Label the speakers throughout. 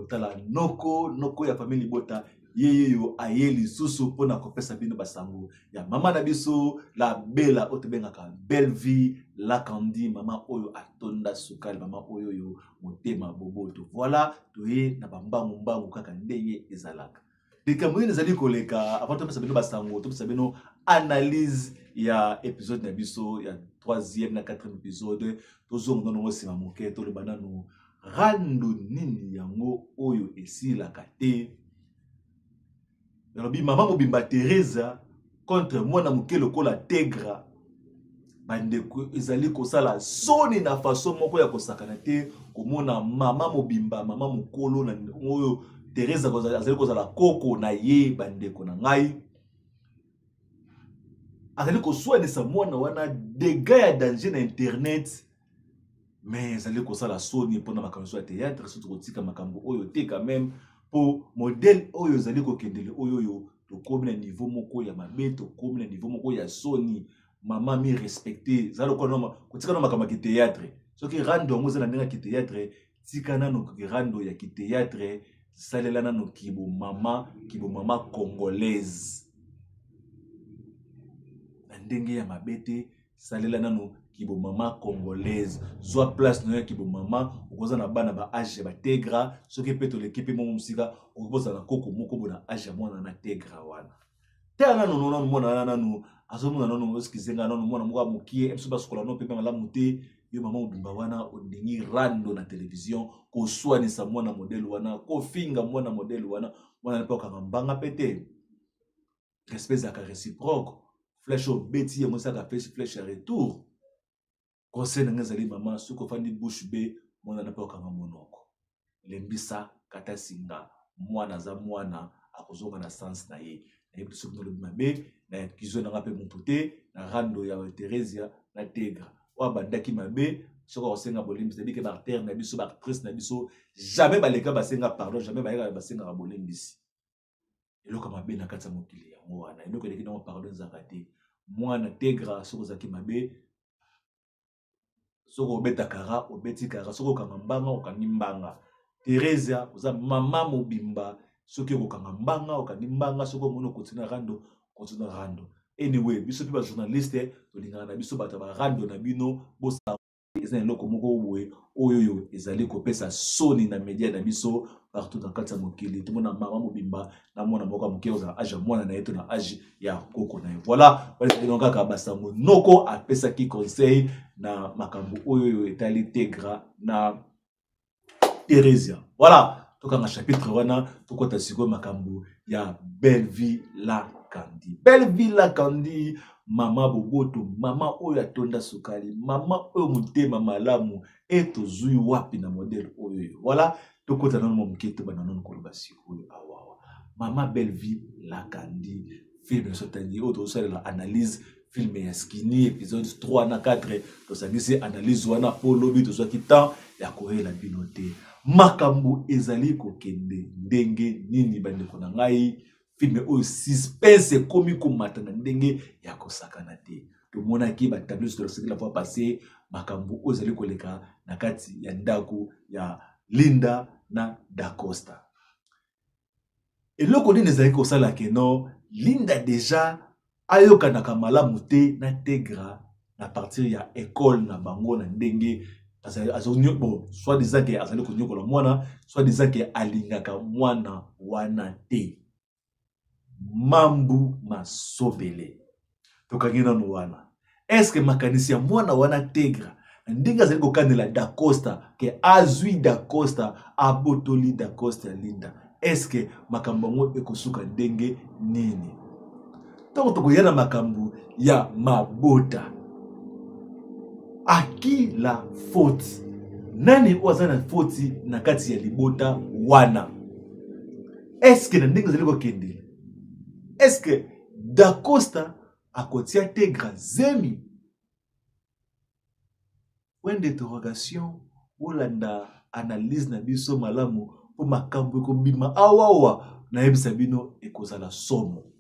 Speaker 1: tala noko ya famille Libota yeyo ayeli susu pona kopesa bino basango ya mama na biso la bela otebengaka belle vie la kandi mama oyo atonda sukali mama oyo yo motema boboto voilà toye na bambangu kaka ndenge ezalaka likambo ezali koleka avant topesa bino basango topesa bino analyse ya épisode na biso ya 3e na 4e épisode tozonga nano sima moke toloba nano rando nini yango oyo esilaka te yalobi mama mobimba Teresa contre mwana moke lokola Tegra bandeko ezali kosala soni na façon moko ya kosakana te komona mama mobimba mama mokolo na oyo Teresa azali kozala koko na ye bandeko na ngai azali koswanisa mwana wana dégâts ya danger na internet mais ezali kosala soni mpona makambo ya théâtre surtout kotika makambo oyo te quand même po modèle oyo ezali kokendele oyo tokomi na niveau moko ya mabe tokomi na niveau moko ya soni mama mi respecté ezali kotika na makambo ya théâtre soki rando yango ezala ndenge ya théâtre tika nano rando ya théâtre salela nano kibo mama congolaise ndenge ya mabete salela nano kibo mama congolaise soit place na kibo mama okoza na bana ba âge ba Tegra soki peto l'équipe mo musika okoza na koko moko bona âge mwana na Tegra wana tala nano mwana nano azomona nano eskizenga nano mwana moko amukie emso basokola no pepe ngala muté yo mama odumba wana ondingi rando na télévision ko swanisa mwana modèle wana ko finga mwana modèle wana mwana lepoka ngambanga pete espèce ya réciproque flèche au bêtis yango saka flèche à retour conseil na ngazali mama suko fandi bouche be mwana na poka monoko lembisa kata singa mwana za mwana akozonga na sens na ye na yebi suko no mabe na kizo na ngape mputé na rando ya Teresia na Tegra wa bandaki mabe soko osenga bolimbi c'est dit que ba acteur na biso ba actrice na biso jamais baleka basenga pardon jamais baleka basenga bolimbisi eloko mabe na kata mokili yango wana eloko eleki na pardon zakate mwana Tegra soko zaki mabe soko obeta kara obeti kara soko kanga mbanga okangi mbanga Teresa oza mama mobimba soki okanga mbanga okangi mbanga soko mono continue rando anyway biso pe ba journaliste tolingana na biso bata ba rando na bino bosa eza eloko moko boye oyo ezali kopesa soni na media na biso partout dans kati ya mokili tomona mama mobimba na mwana moko moke oza âge mwana na yeto na âge ya koko na ye voilà donc kaka basango noko apesaki conseil na makambo oyo etali Tegra na Teresia voilà tokanga chapitre wana tokota siko makambo ya belle vie la kandi mama boboto mama oyo atonda sukali mama oyo motema malamu eto zui wapi na modèle oyo voilà tokota nano moketo bana non koloba siko awawa mama belle vie la kandi film sotani auto ça la analyse film ya Skinny épisode 3 na 4 to sangisi analyse wana polobi to soki temps ya koyela binote makambo ezali kokende ndenge nini bandeko na ngai film oyo suspense komi komata na ndenge ya kosakana te tomonaki ba tableau sur la fois passée makambo oyo ezali koleka na kati ya ndako ya Linda na Da Costa eloko nini ezali kosala keno Linda déjà ayokanaka malamu te na Tegra na partir ya école na bango na ndenge bon soit disant que azali konyokola mwana soit disant que alingaka mwana wana te mambu masobele tokangi nano wana est-ce que makanisi ya mwana wana Tegra ndenge azali kokandela Da Costa ke azwi Da Costa abotoli Da Costa ya Linda est-ce que makambo ngo ekosuka ndenge nini tokoya na makambo ya mabota à qui la faute nani oza na faute na kati ya libota wana est-ce que na ndenge ezali kokende est-ce que Da Costa akotia Tegra zemi point d'interrogation olanda analyse na biso malamu po makambo ekobima awawa na yebisa bino ekozala somo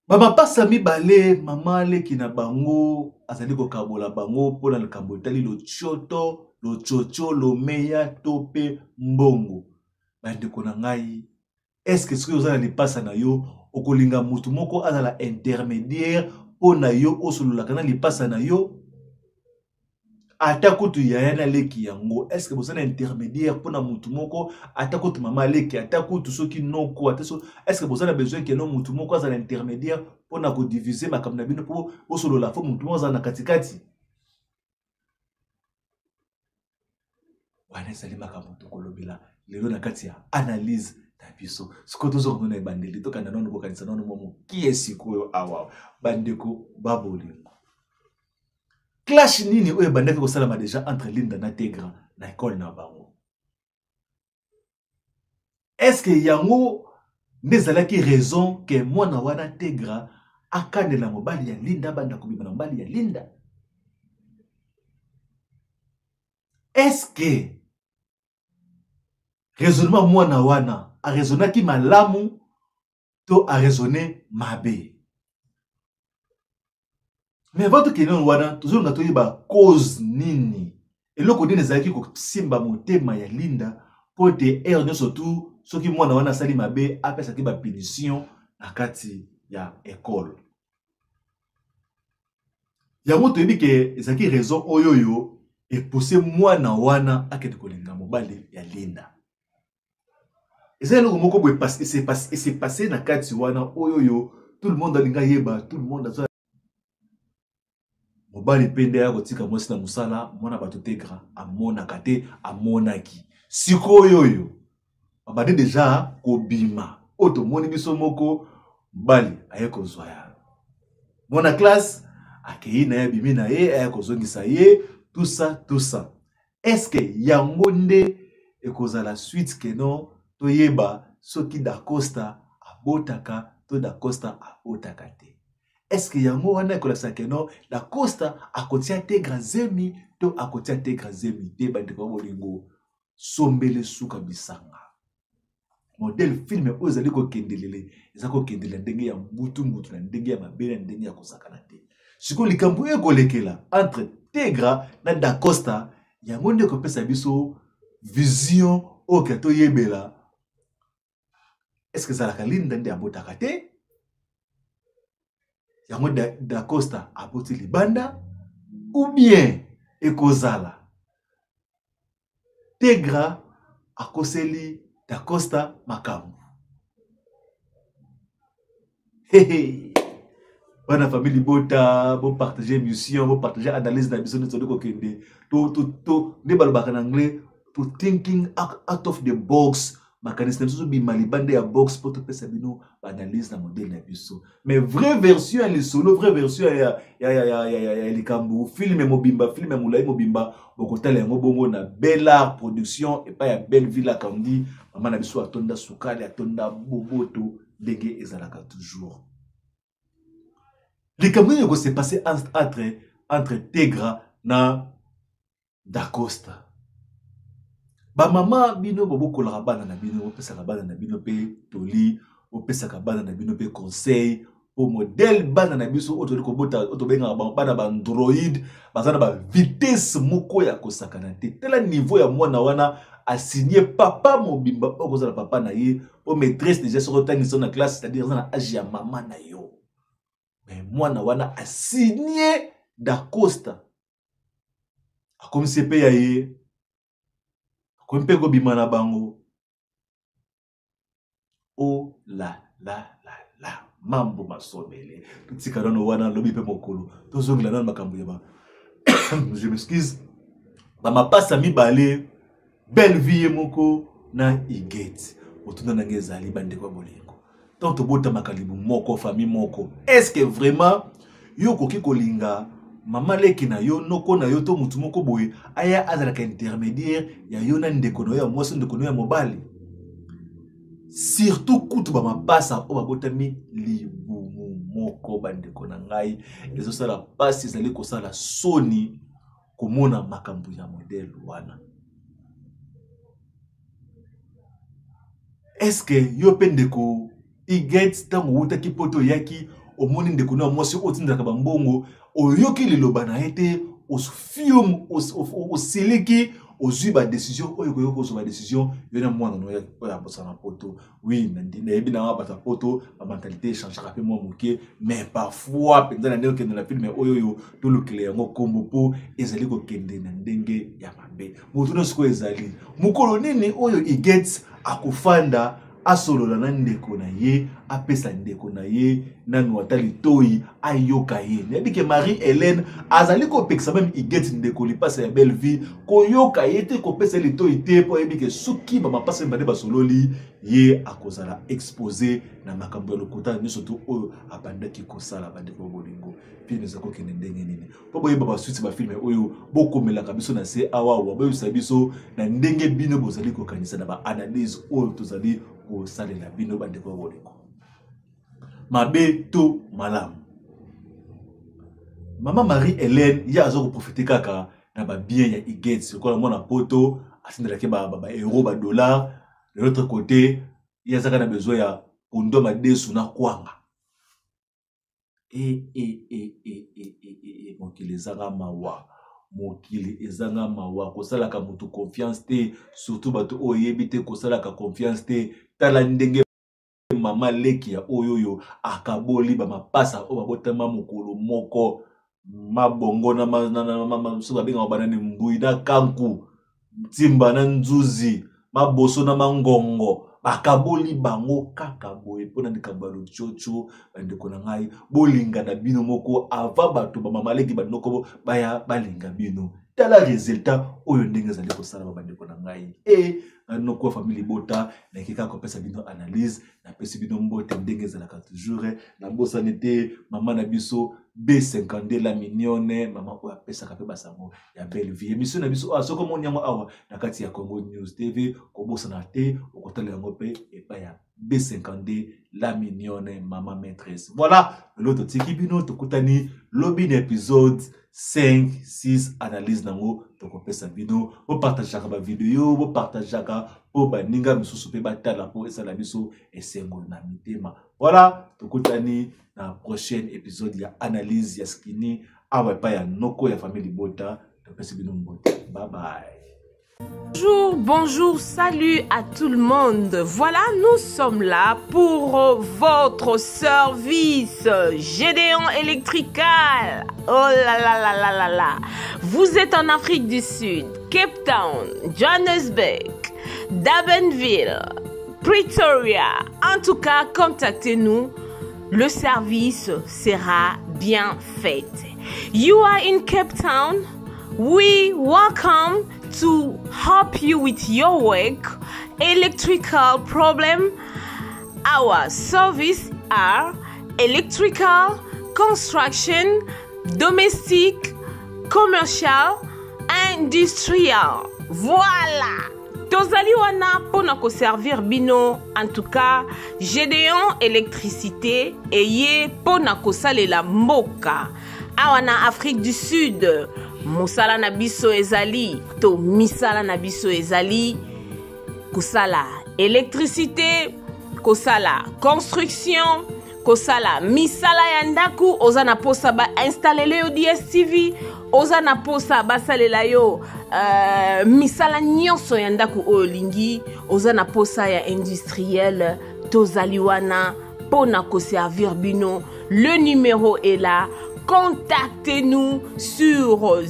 Speaker 1: Baba pasa mibale mama leki na bango azali kokabola bango pona likambo etali lo choto lo chocho lo meya tope mbongo bandeko na ngai est-ce que soki oza na lipasa na yo okolinga mutu moko azala intermédiaire mpo na yo osololaka na lipasa na yo ata kutu yaya na leki yango est-ce que boza na intermédiaire mpo na mutu moko ata kutu mama leki ata kutu soki noko ata so est-ce que boza na besoin ke no mutu moko azala intermédiaire mpo na kodiviser makambo na bino mpo bosolola fo mutu moko azala na katikati wana ezali makambo tokolobela lelo na kati ya analyse na biso sikoyo tozokomona ebandeli tokanda nano kokanisa nano mwa mokie sikoyo awa bandeko babolingo clash nini oyo ebandaki kosalama deja entre Linda na Tegra na ekole na bango est-ce que yango nde ezalaki raison ke mwana wana Tegra akandela mobali ya Linda banda kobima na mobali ya Linda est-ce que raisonnement mwana wana a raisonnaki malamu to a raisonné mabe mais votre question wana toujours nga toyeba cause nini eloko nini ezalaki kosimba motema ya Linda po te ere nyonso tu soki mwana wana asali mabe apesaki ba punition na kati ya école yango toyebi ke ezalaki raison oyoyo epousse mwana wana akende kolinga mobali ya Linda ezali eloko moko boye s'est passé na kati wana oyoyo tout le monde alinga yeba tout le monde aza mobali pende ya kotika mwasi na musala mwana bato Tegra amonaka te amonaki sikoyoyo babade deja kobima oto moni biso moko mobali aye kozwa ya mwana classe akei na ya bimi na ye aye kozongisa ye tout ça est-ce que yango nde ekozala suite ke non toyeba soki Dacosta abotaka to Dacosta abotaka te est-ce que yango wana ekolasa ke non Dacosta akotia Tegra zemi to akotia Tegra zemi te bandeko bolingo sombele suka bisanga modèle film oyo ezali kokendelele eza kokendela ndenge ya mbutu na ndenge ya mabele na ndenge ya kosakana te sikoyo likambo oyo ekolekela entre Tegra na Dacosta yango nde ekopesa biso vision oyo ke toyebela est-ce que ezalaka Linda nde abotaka te yango Dacosta aboti libanda ou bien ekozala Tegra akoseli Dacosta makambo bana famille bota bo partager émission bo partager analyse na biso nito ko kende to ne balobaka na anglais to thinking out of the box makanisi na biso bimali bande ya box po to pesa bino analyse na modèle na biso mais vraie version ya lisolo vraie version ya likambu film mobimba film mulai mobimba bokotala yango bongo na Bella production et pas ya Belle Villa Kandi mama na biso atonda sukali atonda boboto ndenge ezalaka toujours likambu yoko s'est passé entre Tegra na Dacosta ba mama bino bobokolaka bana na bino bopesaka bana na bino pe toli bopesaka bana na bino pe conseil au modèle bana na biso oto kobota oto benga bana ba android bazana ba vitesse moko ya kosakana te tela niveau ya mwana wana a signé papa mobimba okozala papa na ye au maîtresse déjà sur otangisa na classe c'est-à-dire na âge ya mama na yo mais mwana wana a signé Dacosta a comme c'est pe ya ye comme pe ko bimana bango oh la mambo masomele tutika nono wana lobi pe mokolo tozongela na makambo ya ba je m'excuse ba mapasa mibale belle vie moko na igeti otuna na ngezali bande kwa bolingo tant to bota makalibu moko famille moko est-ce que vraiment yo koki kolinga mama leki na yo noko na yo to mutu moko boye aya azalaka intermédiaire ya yo na ndeko no ya mwasi ndeko no ya mobali surtout kutu ba mapasa o babotami libumu moko bandeko na ngai ezo sala pasi ezali ko sala soni komona makambo ya modèle wana est-ce que yo pendeko iget tango wuta kipoto yaki omoni ndeko na mwasi otindaka bambongo oyoki liloba na ete film osiliki ozwi ba décision oyo koyoko zo ba décision yona mwana no ya bosana poto oui na yebi na ba poto ba mentalité change rapide moi moké mais parfois penza na ndenge na film oyo to lukile yango kombo po ezali ko kende na ndenge ya mabe moto no siko ezali mukolo nini oyo igets akufanda asolola na ndeko na ye apesa ndeko na ye nanu atali toyi ayoka ye nebi ke Marie-Hélène azali ko peksa même igeti ndeko li pasa ya belle vie ko yoka ye te ko pesa li toyi te po yebi ke suki ba mapasa mbane basololi ye akozala exposé na makambo ya lokota ni surtout oyo abandaki kosala bandeko bolingo puis nous avons kende ndenge nini po boyeba ba suite ba film oyo bokomelaka biso na se awa wa boyisa biso na ndenge bino bozali ko kanisa na ba analyse oyo tozali ko salela bino bandeko bolingo mabe to malamu Maman Marie-Hélène ya azo profiter kaka na ba bien ya igets ko na mona poto asindela ke ba euro ba dollar de l'autre côté ya zaka na besoin ya pondo ma desu na kwanga mokili ezanga mawa kosalaka mutu confiance te surtout bato oyebi te kosalaka confiance te tala ndenge mama leki ya oyoyo akaboli ba mapasa o babotama mokolo moko mabongo na so babinga banane mbui na kanku timba na nzuzi maboso na mangongo bakaboli bango kaka boye pona ndikambalo chocho bandeko na ngai bolinga na bino moko ava bato ba mama leki banoko baya balinga bino tala resultat oyo ndenge zali ko sala bandeko na ngai noko famille bota na kika ko pesa bino analyse na pesa bino mbote ndenge zalaka toujours na bosanité mama na biso B50 la mignonne mama ko pesa ka pe basango ya belle vie émission na biso soko monyango awa na kati ya Congo News TV ko bosana te okotala yango pe e pa ya B50 la mignonne mama maîtresse voilà l'autre tiki bino tokutani lobby épisode 5 6 analyse nango tokopesa bino bo partageaka ba vidéo bo partageaka po baninga misusu pe batala po esala biso esengo na mitema voilà tokutani na prochaine épisode ya analyse ya skini awa pa ya noko ya famille bota topesa bino mbote bye bye.
Speaker 2: Bonjour, salut à tout le monde. Voilà, nous sommes là pour votre service Gédéon Electrical. Oh là là là là là là. Vous êtes en Afrique du Sud, Cape Town, Johannesburg, Durbanville, Pretoria. En tout cas, contactez-nous. Le service sera bien fait. You are in Cape Town. We welcome to help you with your work, electrical problem. Our service are electrical, construction, domestic, commercial, industrial. Voilà. Tozali wana pona ko servir bino. En tout cas, Gédéon électricité eye pona ko salela mboka. Awana Afrique du Sud. Musala na biso ezali to misala na biso ezali kusala électricité, kosala construction, kosala misala ya ndaku, oza na posa ba installer yo DSTV, oza na posa ba salela yo misala nyonso ya ndaku olingi, oza na posa ya industriel tozali wana pona ko servir bino. Le numéro est là. Contactez-nous sur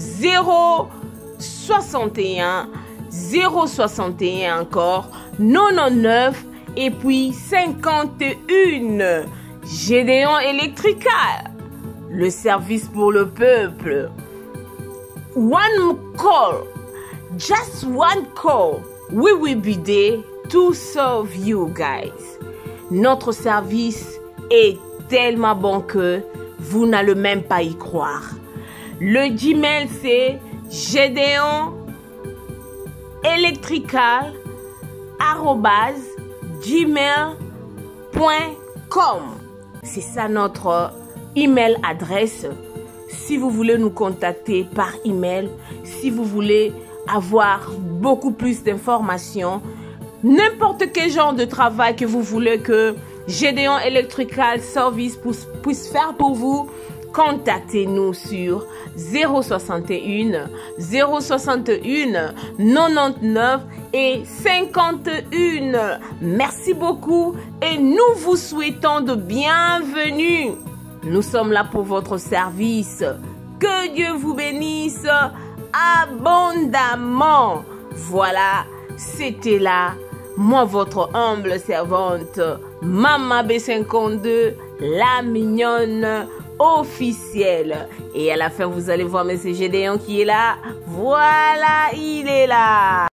Speaker 2: 061 061 encore 99 et puis 51. Gédéon Electrical, le service pour le peuple. One call, just one call. We will be there to serve you guys. Notre service est tellement bon que vous n'allez même pas y croire. Le Gmail c'est gedeonelectrical@gmail.com. C'est ça notre email adresse. Si vous voulez nous contacter par email, si vous voulez avoir beaucoup plus d'informations, n'importe quel genre de travail que vous voulez que Gédéon Electrical Service puisse faire pour vous, contactez-nous sur 061 061 99 et 51. Merci beaucoup et nous vous souhaitons de bienvenue. Nous sommes là pour votre service. Que Dieu vous bénisse abondamment. Voilà, c'était là, moi votre humble servante, Maman B52, la mignonne officielle. Et à la fin, vous allez voir M. Gédéon qui est là. Voilà, il est là.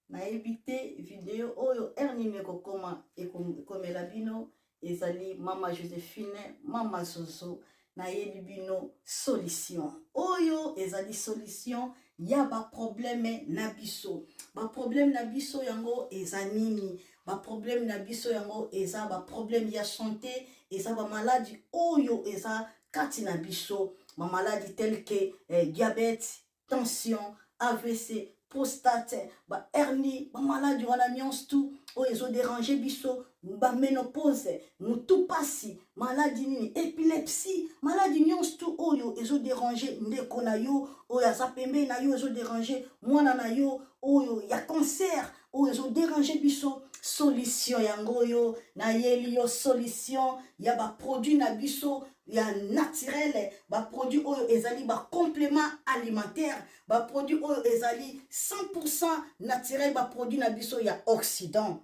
Speaker 3: Na évité vidéo oyo ernime kokoma et comme la bino ezali Mama Joséphine, Mama Soso na yebi bino solution. Oyo ezali solution ya ba problème na biso. Ba problème na biso yango ezanini. Ba problème na biso yango eza ba problème ya santé, eza ba maladie oyo eza kati na biso. Ba maladie telle que diabète, tension, AVC, prostate, ba hernie, ba maladie wana nyonso tout oyo ezo déranger biso, ba ménopause, mutu pasi, maladie nini, épilepsie, maladie nyonso tout oyo ezo déranger ndeko na yo, oyo aza pembe na yo ezo déranger mwana na yo, oyo ya cancer, oyo ezo déranger biso. Solution yango yo na yeli yo solution ya ba produit na biso ya naturel, ba produit oyo ezali ba complément alimentaire, ba produit oyo ezali 100% naturel, ba produit na biso ya Occident.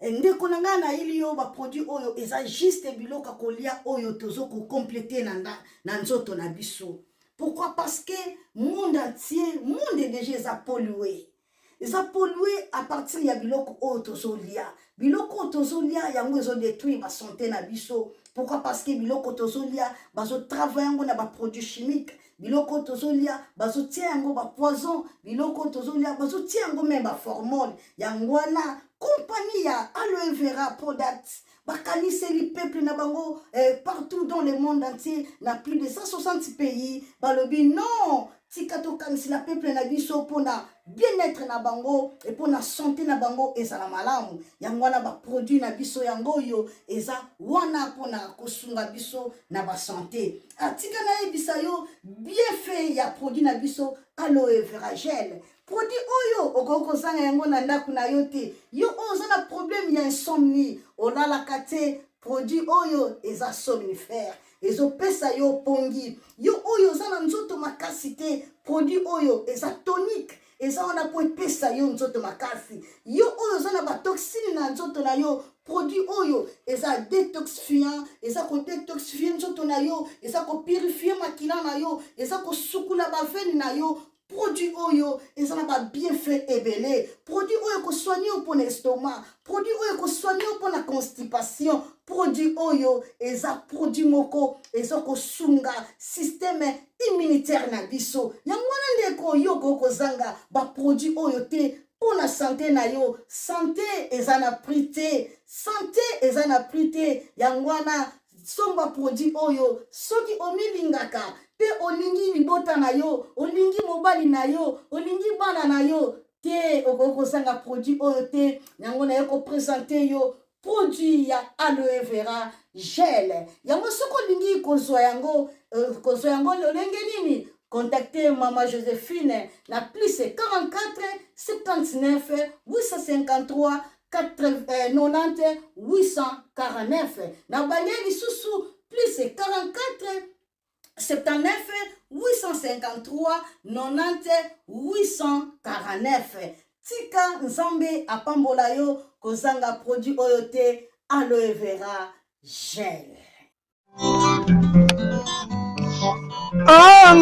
Speaker 3: Ndeko nanga na yeli yo ba produit oyo eza juste biloka kolia oyo tozo ko compléter na nzoto na biso. Pourquoi? Parce que monde entier, monde déjà pollué. Ils ont pollué à partir de biloko otozolia. Biloko otozolia yango ils ont détruit la santé na biso. Pourquoi? Parce que biloko otozolia bazo travailler na ba produits chimiques. Biloko otozolia bazo tia yango ba poison. Biloko otozolia bazo tia yango même ba hormone. Yango wana compagnie ya aloe vera product. Bakanise li peuple na bango partout dans le monde entier, na plus de 160 pays. Balobi non. Tikato kanisi la peuple na biso pona bien-être na bango et pona santé na bango eza la malamu. Yango wana ba produit na biso yango yo eza wana pona kosunga biso na ba santé. Atika na ebisa yo bien fait ya produit na biso aloe vera gel. Produit oyo okoko zanga yango na ndaku na yo te. Yo oza na problème ya insomnie, olala kate produit oyo eza somnifère. Ezo pesa yo pongi. Yo oyo zana nzoto makasi te. Produit oyo eza tonique. Eza wana po pesa yo nzoto makasi. Yo oyo zana ba toxine na nzoto na yo. Produit oyo eza détoxifiant. Eza ko détoxifier nzoto na yo. Eza ko purifier makila na yo. Eza ko sukula ba veine na yo. Produit oyo ezana ba bienfait ebele. Produit oyo ko soigner pour l'estomac. Produit oyo ko soigner pour la constipation. Produit oyo eza produit moko eza ko sunga système immunitaire na biso. Yango wana ndeko yo ko zanga ba produit oyo te pour la santé na yo. Santé eza na prité. Santé eza na prité. Yango wana somba produit oyo soki omilingaka pe olingi libota na yo, olingi mobali na yo, olingi bana na yo, te okoko sanga produit oyo te, yango na yo ko présenter yo produit ya aloe vera gel. Yango soko lingi kozwa yango lolenge nini? Contactez Maman Joséphine na plus 44 79 853 90 849. Na balieni susu plus 44 79 853 90 849. Tika nzambe apambola yo kozanga produit oyo te aloe vera gel.
Speaker 4: Oh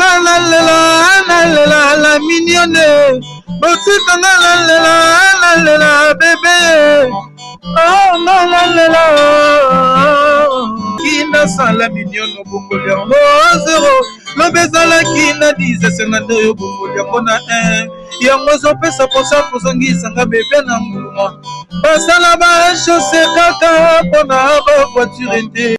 Speaker 4: la mignonne, botika la bébé. Oh la kina sala mignonne bokoli yango zero. Lobezala kina 10 52 yo bokoli yango na 1. Yango zopesa posa kozongisa nga bébé na mbuma. Basala ba chaussée kaka pona ba voiture te.